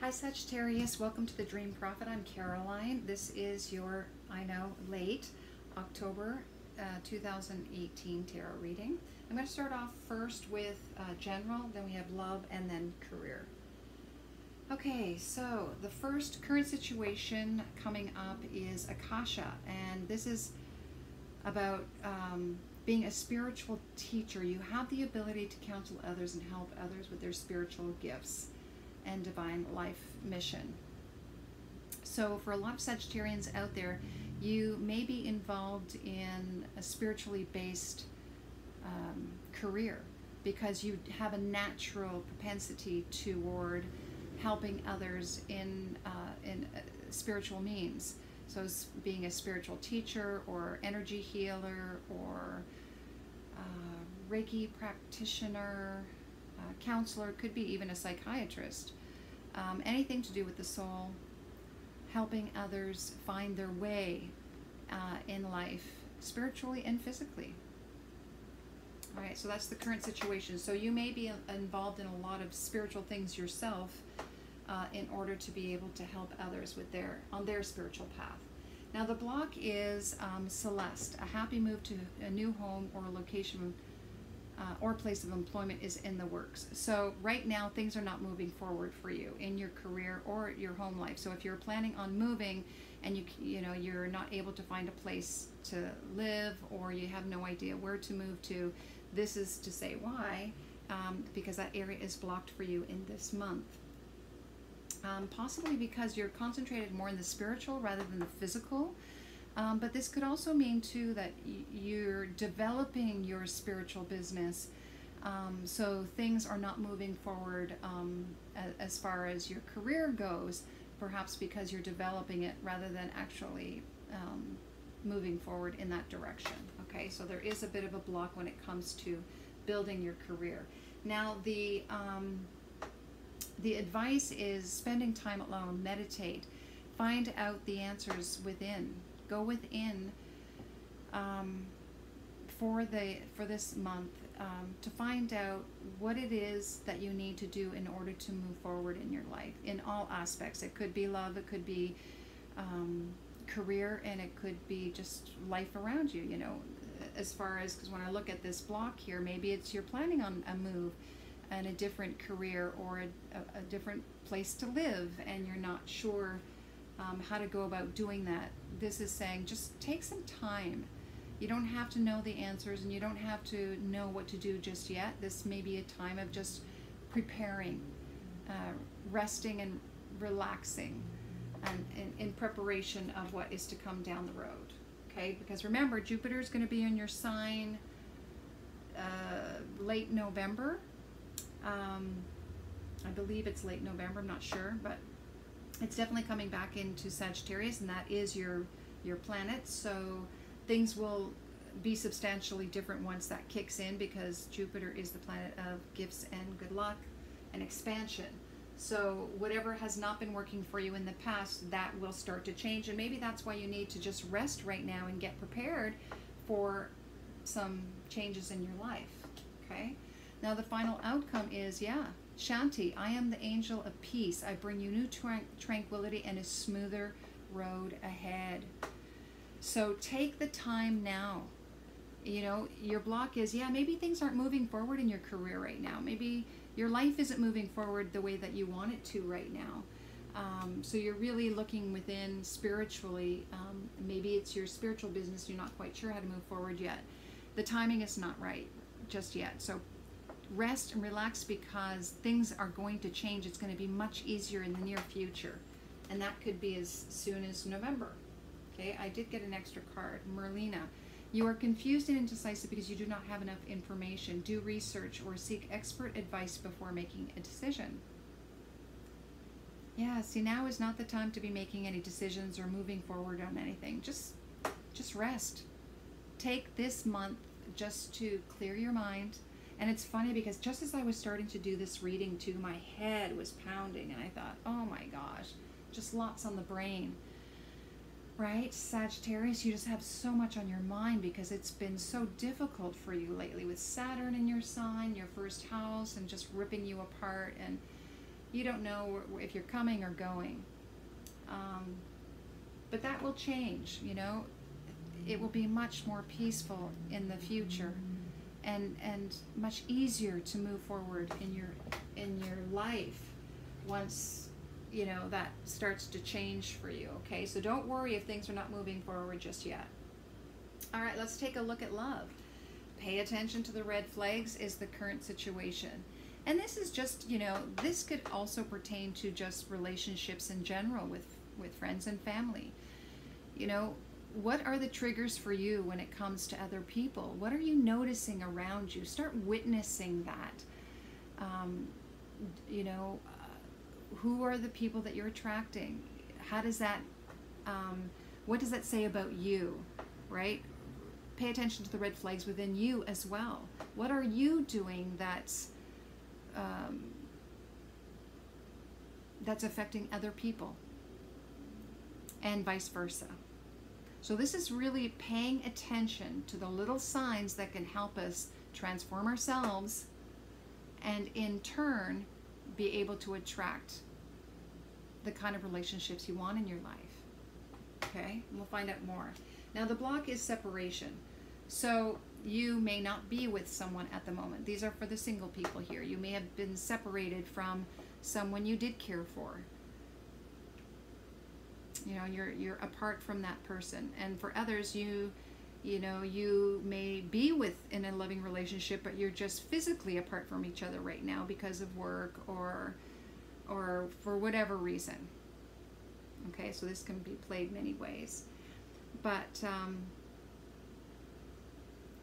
Hi Sagittarius, welcome to the Dream Prophet. I'm Caroline. This is your, I know, late October 2018 tarot reading. I'm going to start off first with general, then we have love, and then career. Okay, so the first current situation coming up is Akasha, and this is about being a spiritual teacher. You have the ability to counsel others and help others with their spiritual gifts and divine life mission. So for a lot of Sagittarians out there, you may be involved in a spiritually based career because you have a natural propensity toward helping others in spiritual means. So being a spiritual teacher or energy healer or Reiki practitioner, counselor, could be even a psychiatrist. Anything to do with the soul, helping others find their way in life, spiritually and physically. All right, so that's the current situation. So you may be involved in a lot of spiritual things yourself in order to be able to help others with on their spiritual path. Now the block is Celeste. A happy move to a new home or location or place of employment is in the works. So right now things are not moving forward for you in your career or your home life. So if you're planning on moving and you're not able to find a place to live, or you have no idea where to move to, this is to say why, because that area is blocked for you in this month. Possibly because you're concentrated more in the spiritual rather than the physical. But this could also mean too that you're developing your spiritual business, so things are not moving forward as far as your career goes, perhaps because you're developing it rather than actually moving forward in that direction. Okay, so there is a bit of a block when it comes to building your career. Now the advice is spending time alone, meditate, find out the answers within. Go within for this month to find out what it is that you need to do in order to move forward in your life in all aspects. It could be love, it could be career, and it could be just life around you, as far as, because when I look at this block here, maybe it's you're planning on a move and a different career or a different place to live, and you're not sure how to go about doing that. This is saying just take some time. You don't have to know the answers, and you don't have to know what to do just yet. This may be a time of just preparing, resting and relaxing, and in preparation of what is to come down the road. Okay, because remember, Jupiter is going to be in your sign late November. I believe it's late November, I'm not sure, but it's definitely coming back into Sagittarius, and that is your planet. So things will be substantially different once that kicks in, because Jupiter is the planet of gifts and good luck and expansion. So whatever has not been working for you in the past, that will start to change, and maybe that's why you need to just rest right now and get prepared for some changes in your life. Okay, now the final outcome is, Shanti, I am the angel of peace. I bring you new tranquility and a smoother road ahead. So take the time now. Your block is, maybe things aren't moving forward in your career right now. Maybe your life isn't moving forward the way that you want it to right now. So you're really looking within spiritually. Maybe it's your spiritual business. You're not quite sure how to move forward yet. The timing is not right just yet. So rest and relax, because things are going to change. It's going to be much easier in the near future, and that could be as soon as November. Okay, I did get an extra card. Merlina, you are confused and indecisive because you do not have enough information. Do research or seek expert advice before making a decision. See, now is not the time to be making any decisions or moving forward on anything. Just rest. Take this month just to clear your mind. And it's funny because just as I was starting to do this reading too, my head was pounding, and I thought, oh my gosh, just lots on the brain. Right, Sagittarius, you just have so much on your mind because it's been so difficult for you lately with Saturn in your sign, your first house, and just ripping you apart. And You don't know if you're coming or going. But that will change, you know. It will be much more peaceful in the future, and much easier to move forward in your life once, you know, that starts to change for you. Okay, so don't worry if things are not moving forward just yet. All right, let's take a look at love. Pay attention to the red flags is the current situation. And this is just, you know, this could also pertain to just relationships in general with friends and family. You know, what are the triggers for you when it comes to other people? What are you noticing around you? Start witnessing that. You know, who are the people that you're attracting? How does that, what does that say about you, right? Pay attention to the red flags within you as well. What are you doing that's affecting other people? And vice versa. So this is really paying attention to the little signs that can help us transform ourselves and in turn be able to attract the kind of relationships you want in your life. Okay, we'll find out more. Now the block is separation. So you may not be with someone at the moment. These are for the single people here. You may have been separated from someone you did care for. You know, you're apart from that person. And for others, you know, you may be in a loving relationship, but you're just physically apart from each other right now because of work or for whatever reason. Okay, so this can be played many ways. But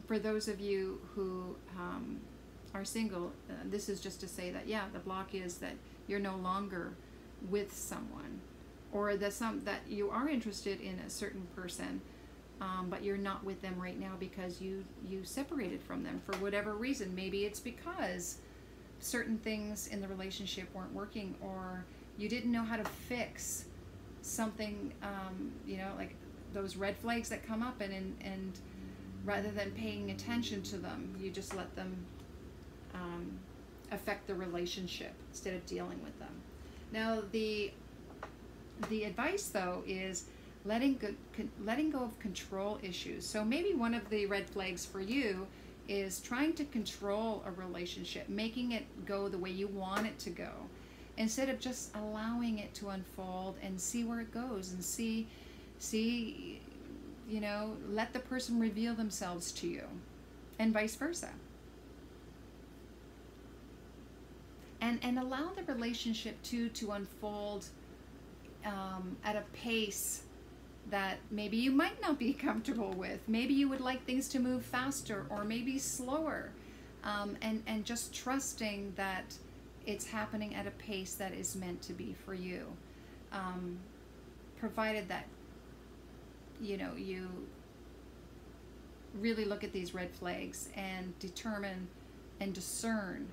for those of you who are single, this is just to say that, yeah, the block is that you're no longer with someone, or that you are interested in a certain person, but you're not with them right now because you separated from them for whatever reason. Maybe it's because certain things in the relationship weren't working, or you didn't know how to fix something, you know, like those red flags that come up, and rather than paying attention to them, you just let them affect the relationship instead of dealing with them. Now the advice though is letting go of control issues. So maybe one of the red flags for you is trying to control a relationship, making it go the way you want it to go, instead of just allowing it to unfold and see where it goes, and see, you know, let the person reveal themselves to you, and vice versa. And allow the relationship to unfold at a pace that maybe you might not be comfortable with. Maybe you would like things to move faster or maybe slower, and just trusting that it's happening at a pace that is meant to be for you, provided that, you know, you really look at these red flags and determine and discern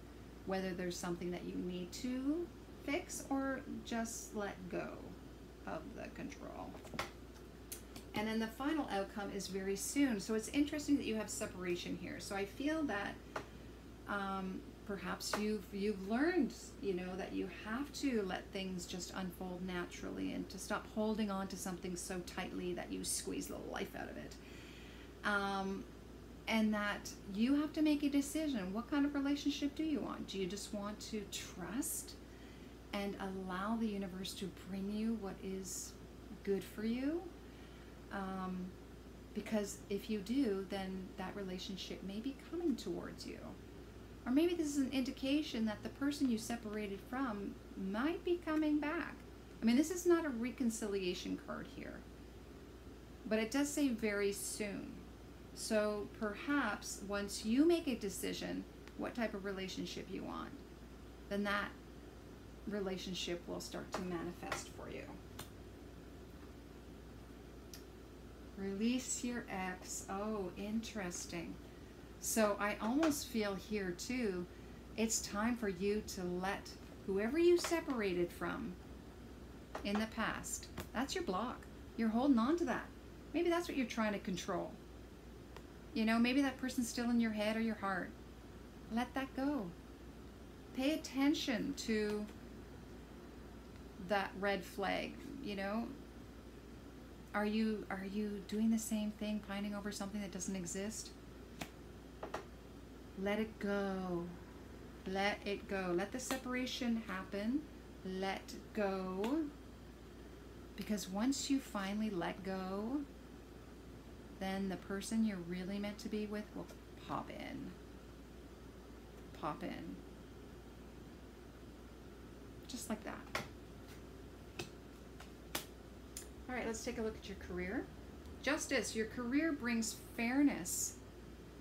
whether there's something that you need to fix or just let go of the control. And then the final outcome is very soon. So it's interesting that you have separation here. So I feel that perhaps you've learned, you know, that you have to let things just unfold naturally, and to stop holding on to something so tightly that you squeeze the life out of it. And that you have to make a decision. What kind of relationship do you want? Do you just want to trust and allow the universe to bring you what is good for you? Because if you do, then that relationship may be coming towards you. Or maybe this is an indication that the person you separated from might be coming back. I mean, this is not a reconciliation card here, but it does say very soon. So perhaps once you make a decision what type of relationship you want, then that relationship will start to manifest for you. Release your ex. Oh, interesting. So I almost feel here too, it's time for you to let whoever you separated from in the past, that's your block. You're holding on to that. Maybe that's what you're trying to control. You know, maybe that person's still in your head or your heart. Let that go. Pay attention to that red flag, you know? Are you doing the same thing, pining over something that doesn't exist? Let it go. Let it go. Let the separation happen. Let go. Because once you finally let go, then the person you're really meant to be with will pop in. Pop in. Just like that. All right, let's take a look at your career. Justice, your career brings fairness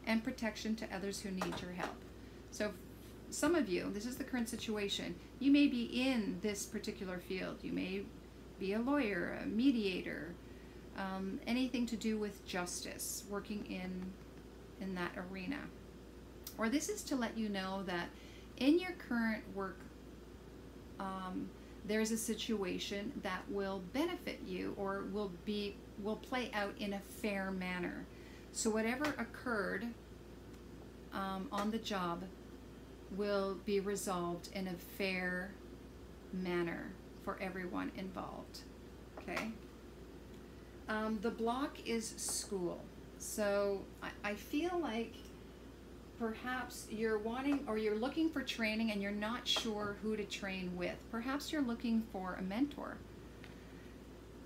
and protection to others who need your help. So some of you, this is the current situation. You may be in this particular field. You may be a lawyer, a mediator, anything to do with justice, working in that arena. Or this is to let you know that in your current work, there's a situation that will benefit you or will play out in a fair manner. So whatever occurred on the job will be resolved in a fair manner for everyone involved. Okay. The block is school. So I feel like perhaps you're wanting or you're looking for training and you're not sure who to train with. Perhaps you're looking for a mentor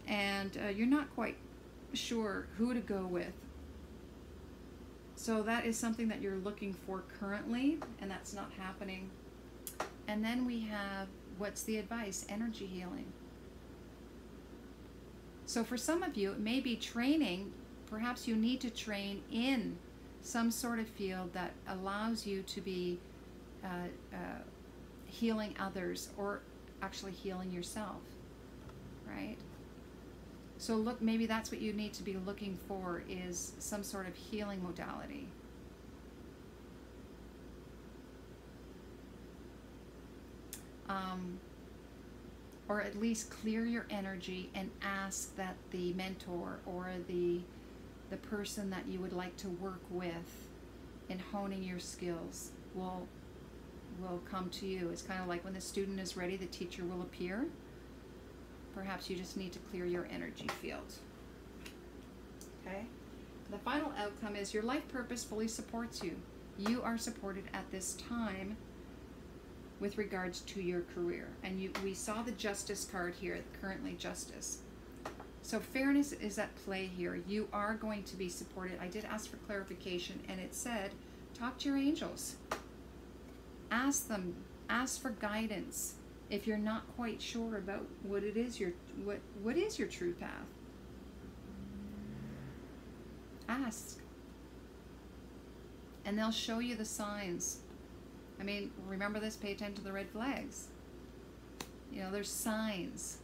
and you're not quite sure who to go with. So that is something that you're looking for currently, and that's not happening. And then we have, what's the advice? Energy healing. So for some of you, it may be training. Perhaps you need to train in some sort of field that allows you to be healing others or actually healing yourself, right? So look, maybe that's what you need to be looking for, is some sort of healing modality. Or at least clear your energy and ask that the mentor or the person that you would like to work with in honing your skills will come to you. It's kind of like when the student is ready, the teacher will appear. Perhaps you just need to clear your energy field. Okay? The final outcome is your life purpose fully supports you. You are supported at this time with regards to your career. And we saw the justice card here, currently justice. So fairness is at play here. You are going to be supported. I did ask for clarification, and it said, talk to your angels. Ask them. Ask for guidance. If you're not quite sure about what it is, what is your true path, ask. And they'll show you the signs. I mean, remember this, pay attention to the red flags. You know, there's signs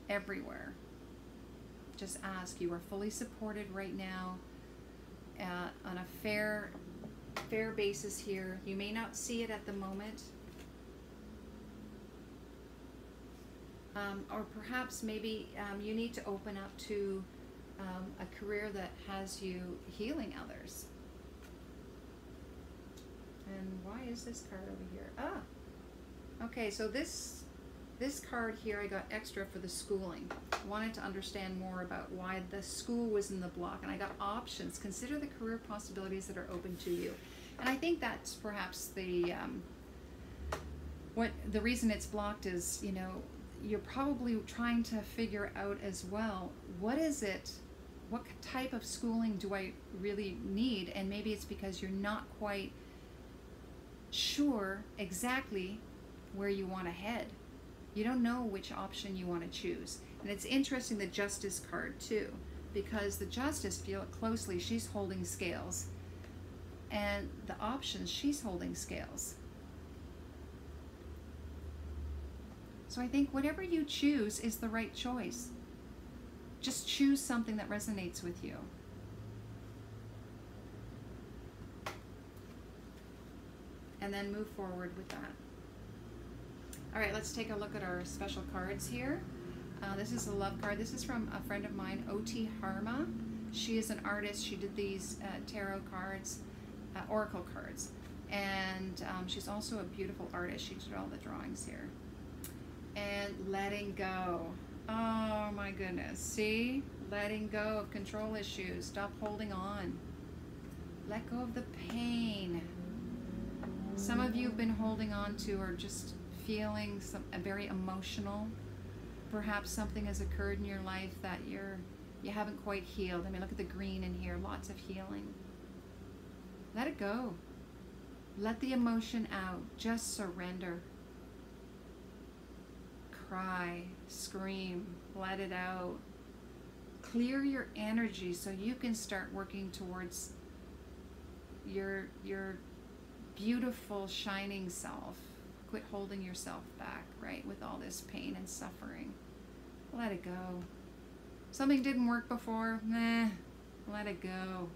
everywhere. Just ask. You are fully supported right now on a fair basis here. You may not see it at the moment. Or perhaps maybe you need to open up to a career that has you healing others. And why is this card over here? Ah, okay, so this card here I got extra for the schooling. I wanted to understand more about why the school was in the block, and I got options. Consider the career possibilities that are open to you. And I think that's perhaps the reason it's blocked is, you know, you're probably trying to figure out as well, what is it, what type of schooling do I really need? And maybe it's because you're not quite sure exactly where you want to head. You don't know which option you want to choose. And it's interesting, the justice card too, because the justice, feel it closely, she's holding scales. And the options, she's holding scales. So I think whatever you choose is the right choice. Just choose something that resonates with you. And then move forward with that. All right, let's take a look at our special cards here. This is a love card. This is from a friend of mine, Outi Harma. She is an artist. She did these tarot cards, oracle cards. And she's also a beautiful artist. She did all the drawings here. letting go. Oh my goodness. See? Letting go of control issues. Stop holding on. Let go of the pain. Some of you have been holding on to or just feeling very emotional. Perhaps something has occurred in your life that you haven't quite healed. I mean, look at the green in here. Lots of healing. Let it go. Let the emotion out. Just surrender. Cry, scream, let it out. Clear your energy so you can start working towards your beautiful, shining self. Quit holding yourself back, right, with all this pain and suffering. Let it go. Something didn't work before, let it go.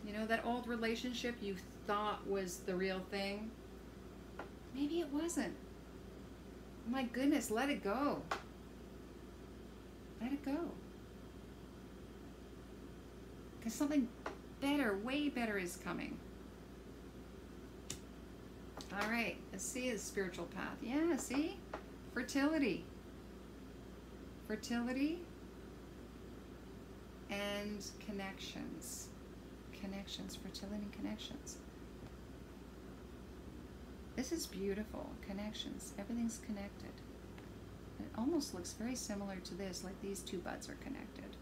You know, that old relationship you thought was the real thing, maybe it wasn't. My goodness, let it go. Let it go. Because something better, way better is coming. All right, let's see the spiritual path. Yeah, see? Fertility. Fertility and connections. Connections, fertility and connections. This is beautiful. Connections. Everything's connected. It almost looks very similar to this, like these two buds are connected.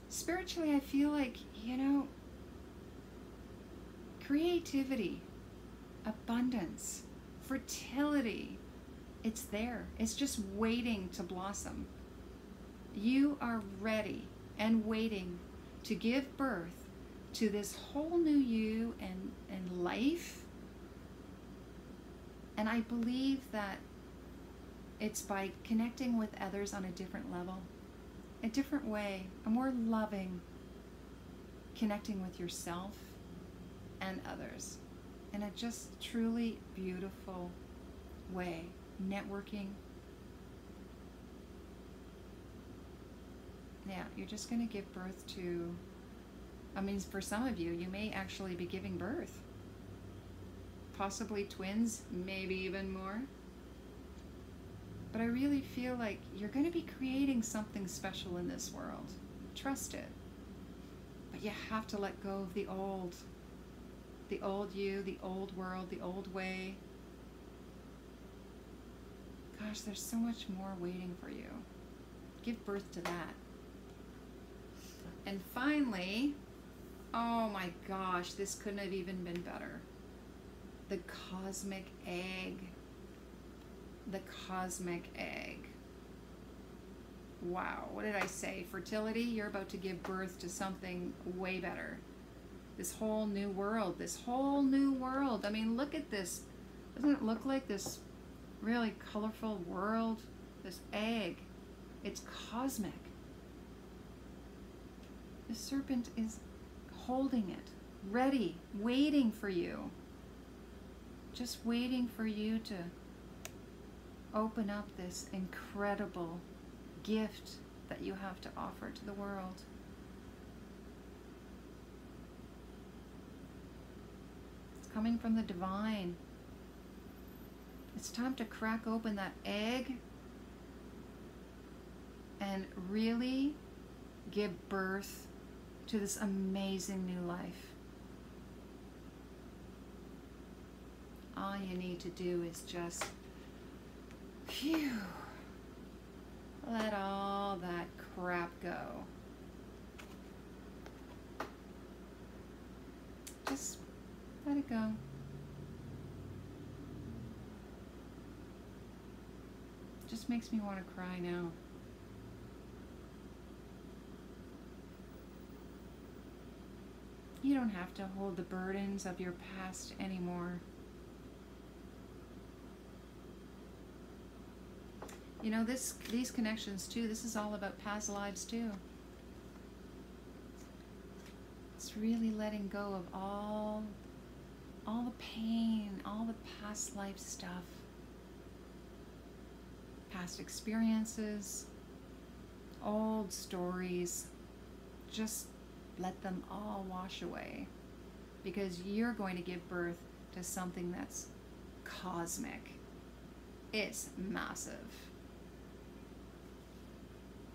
Spiritually, I feel like, you know, creativity, abundance, fertility, it's there. It's just waiting to blossom. You are ready and waiting to give birth to this whole new you and life. And I believe that it's by connecting with others on a different level, a different way, a more loving, connecting with yourself and others in a just truly beautiful way. Networking. Yeah, you're just going to give birth to, I mean, for some of you, you may actually be giving birth. Possibly twins, maybe even more. But I really feel like you're going to be creating something special in this world. Trust it. But you have to let go of the old. The old you, the old world, the old way. Gosh, there's so much more waiting for you. Give birth to that. And finally, oh my gosh, this couldn't have even been better. The cosmic egg. The cosmic egg. Wow, what did I say? Fertility, you're about to give birth to something way better. This whole new world, this whole new world. I mean, look at this. Doesn't it look like this really colorful world? This egg. It's cosmic. The serpent is holding it, ready, waiting for you. Just waiting for you to open up this incredible gift that you have to offer to the world. It's coming from the divine. It's time to crack open that egg and really give birth to this amazing new life. All you need to do is just, phew, let all that crap go. Just let it go. Just makes me want to cry now. You don't have to hold the burdens of your past anymore. You know, these connections too, this is all about past lives too. It's really letting go of all the pain, all the past life stuff. Past experiences, old stories. Just let them all wash away, because you're going to give birth to something that's cosmic. It's massive.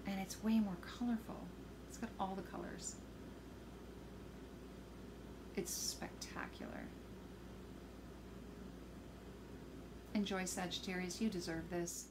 And it's way more colorful. It's got all the colors. It's spectacular. Enjoy, Sagittarius. You deserve this.